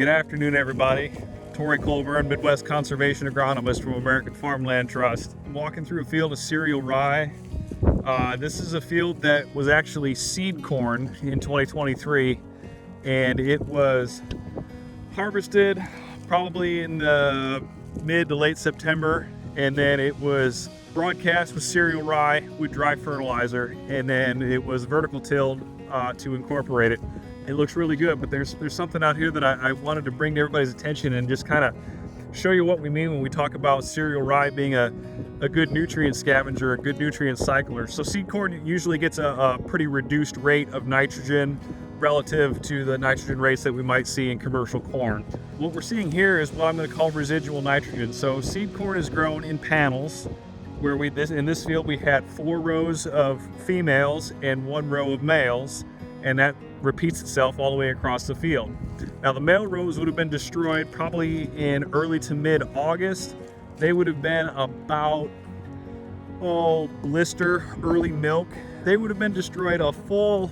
Good afternoon, everybody. Torey Colburn, Midwest Conservation Agronomist from American Farmland Trust. I'm walking through a field of cereal rye. This is a field that was actually seed corn in 2023, and it was harvested probably in the mid to late September, and then it was broadcast with cereal rye with dry fertilizer, and then it was vertical tilled to incorporate it. It looks really good, but there's something out here that I wanted to bring to everybody's attention and just kind of show you what we mean when we talk about cereal rye being a good nutrient scavenger, a good nutrient cycler. So seed corn usually gets a pretty reduced rate of nitrogen relative to the nitrogen rates that we might see in commercial corn. What we're seeing here is what I'm going to call residual nitrogen. So seed corn is grown in panels, where in this field we had 4 rows of females and 1 row of males, and that repeats itself all the way across the field. Now the male rows would have been destroyed probably in early to mid-August. They would have been about blister, early milk. They would have been destroyed a full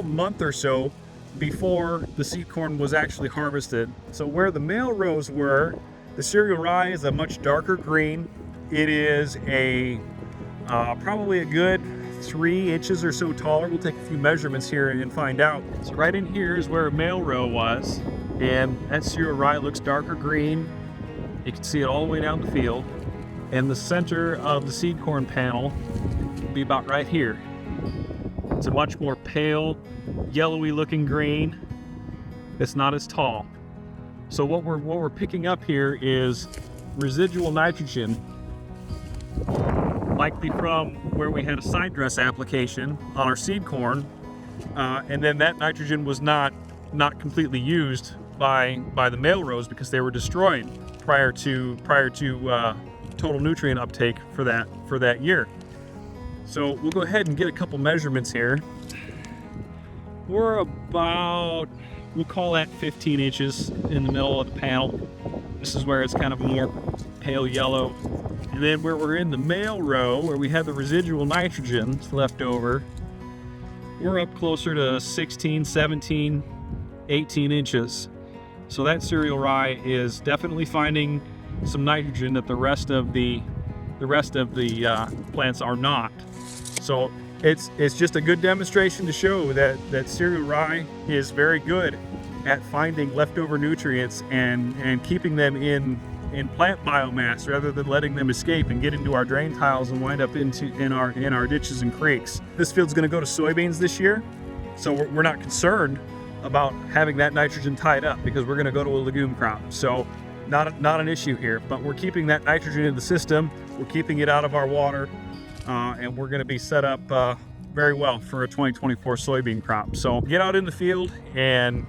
month or so before the seed corn was actually harvested. So where the male rows were, the cereal rye is a much darker green. It is probably a good 3 inches or so taller. We'll take a few measurements here and find out. So right in here is where a male row was, and that cereal rye looks darker green. You can see it all the way down the field, and the center of the seed corn panel will be about right here. It's a much more pale, yellowy looking green. It's not as tall. So what we're picking up here is residual nitrogen, likely from where we had a side dress application on our seed corn, and then that nitrogen was not completely used by the male rows because they were destroyed prior to total nutrient uptake for that year. So we'll go ahead and get a couple measurements here. We're about, we'll call that 15 inches in the middle of the panel. This is where it's kind of a more pale yellow. And then where we're in the male row, where we have the residual nitrogen left over, we're up closer to 16, 17, 18 inches. So that cereal rye is definitely finding some nitrogen that the rest of the plants are not. So it's just a good demonstration to show that cereal rye is very good at finding leftover nutrients and keeping them in plant biomass rather than letting them escape and get into our drain tiles and wind up in our ditches and creeks. This field's going to go to soybeans this year, so we're not concerned about having that nitrogen tied up because we're going to go to a legume crop. So not an issue here, but we're keeping that nitrogen in the system, we're keeping it out of our water, and we're going to be set up very well for a 2024 soybean crop. So get out in the field and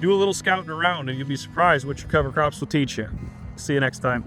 do a little scouting around, and you'll be surprised what your cover crops will teach you. See you next time.